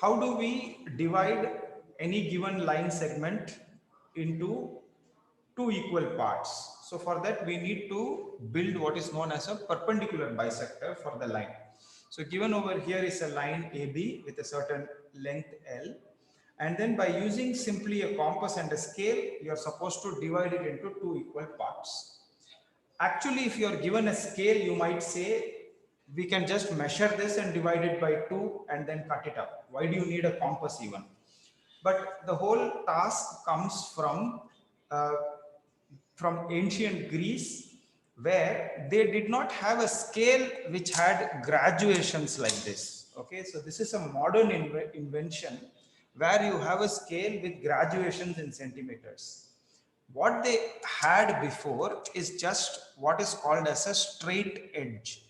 how do we divide any given line segment into two equal parts? So for that we need to build what is known as a perpendicular bisector for the line. So given over here is a line AB with a certain length L, and then by using simply a compass and a scale, you are supposed to divide it into two equal parts. Actually, if you are given a scale, you might say we can just measure this and divide it by 2 and then cut it up. Why do you need a compass even? But the whole task comes uh, from ancient Greece, where they did not have a scale which had graduations like this. Okay, so this is a modern invention where you have a scale with graduations in centimeters. What they had before is just what is called as a straight edge.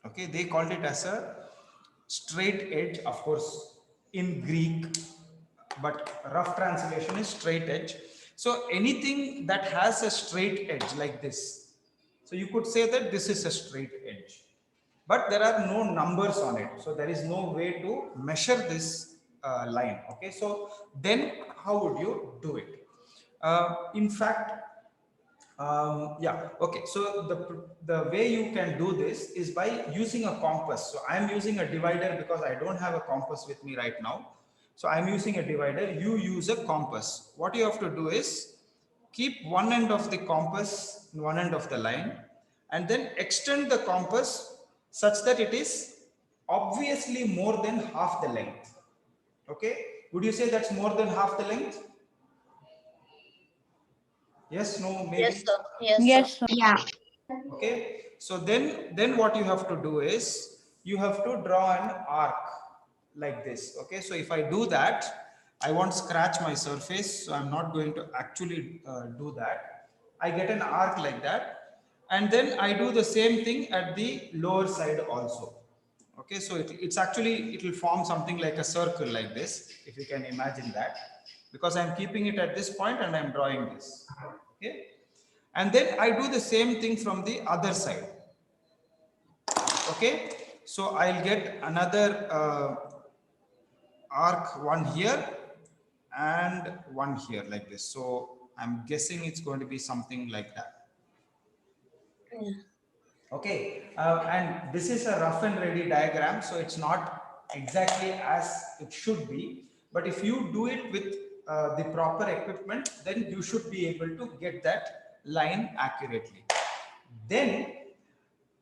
Okay, they called it as a straight edge, of course, in Greek, but rough translation is straight edge. So anything that has a straight edge like this, so you could say that this is a straight edge, but there are no numbers on it, so there is no way to measure this line. Okay, so then how would you do it? In fact, yeah, okay, so the way you can do this is by using a compass. So I'm using a divider because I don't have a compass with me right now. So I'm using a divider, you use a compass. What you have to do is keep one end of the compass in one end of the line, and then extend the compass such that it is obviously more than half the length. Okay, would you say that's more than half the length? Yes, no, maybe? Yes, sir. Yes, Yes, sir. sir. Yeah. Okay, so then what you have to do is you have to draw an arc like this. Okay, so if I do that, I won't scratch my surface, so I'm not going to actually do that. I get an arc like that, and then I do the same thing at the lower side also. Okay, so it's actually, it will form something like a circle like this, if you can imagine that, because I'm keeping it at this point and I'm drawing this. Okay, and then I do the same thing from the other side. Okay, so I'll get another arc, one here and one here like this. So I'm guessing it's going to be something like that. Yeah. Okay, and this is a rough and ready diagram, so it's not exactly as it should be, but if you do it with the proper equipment, then you should be able to get that line accurately. Then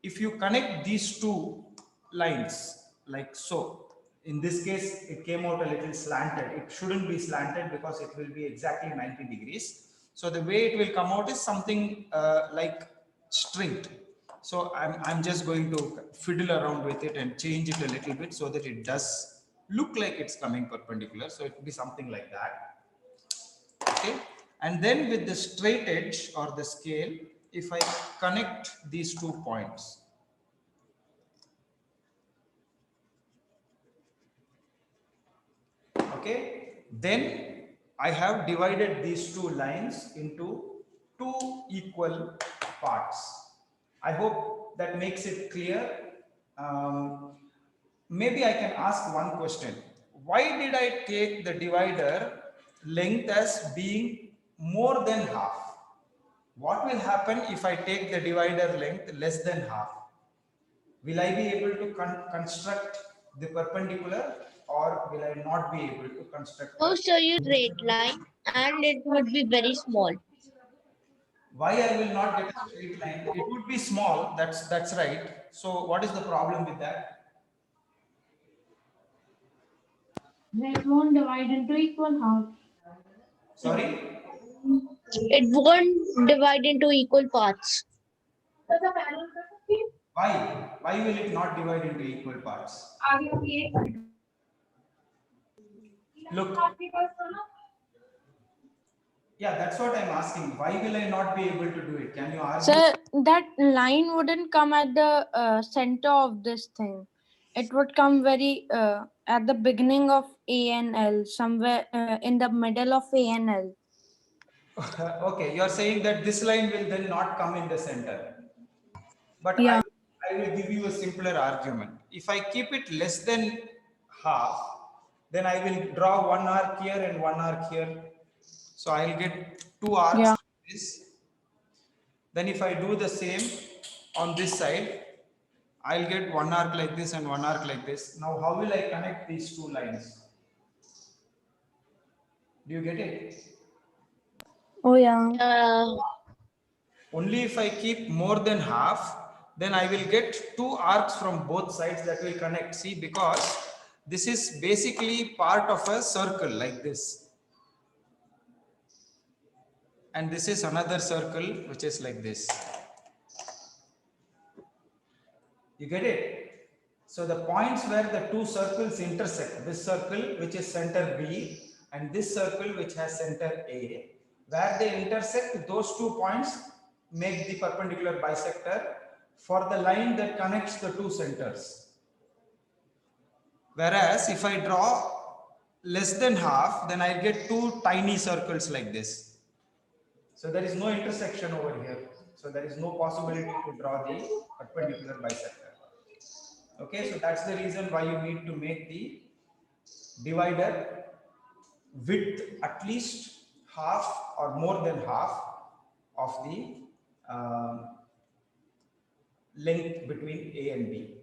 if you connect these two lines like so, in this case it came out a little slanted, it shouldn't be slanted because it will be exactly 90 degrees. So the way it will come out is something like straight. So I'm just going to fiddle around with it and change it a little bit so that it does look like it's coming perpendicular. So it will be something like that. Okay, and then with the straight edge or the scale, if I connect these 2 points, okay, then I have divided these two lines into two equal parts. I hope that makes it clear. Maybe I can ask one question. Why did I take the divider length as being more than half? What will happen if I take the divider length less than half? Will I be able to construct the perpendicular, or will I not be able to construct Oh, the? so you straight line and it would be very small. Why I will not get a straight line? It would be small. That's right. So what is the problem with that? It won't divide into equal half. Sorry. It won't divide into equal parts. Why? Why will it not divide into equal parts? Look. Yeah, that's what I'm asking. Why will I not be able to do it? Can you argue? Sir, that line wouldn't come at the center of this thing. It would come very at the beginning of A and L, somewhere in the middle of A and L. Okay, you're saying that this line will then not come in the center. But Yeah. I will give you a simpler argument. If I keep it less than half, then I will draw one arc here and one arc here. So I'll get two arcs Yeah. like this. Then if I do the same on this side, I'll get one arc like this and one arc like this. Now, how will I connect these two lines? Do you get it? Oh yeah. Only if I keep more than half, then I will get two arcs from both sides that will connect. See, because this is basically part of a circle like this. And this is another circle which is like this. You get it? So the points where the two circles intersect, this circle which is center B and this circle which has center A, where they intersect, those 2 points make the perpendicular bisector for the line that connects the two centers. Whereas if I draw less than half, then I get two tiny circles like this. So there is no intersection over here. So there is no possibility to draw the perpendicular bisector. Okay, so that's the reason why you need to make the divider width at least half or more than half of the length between A and B.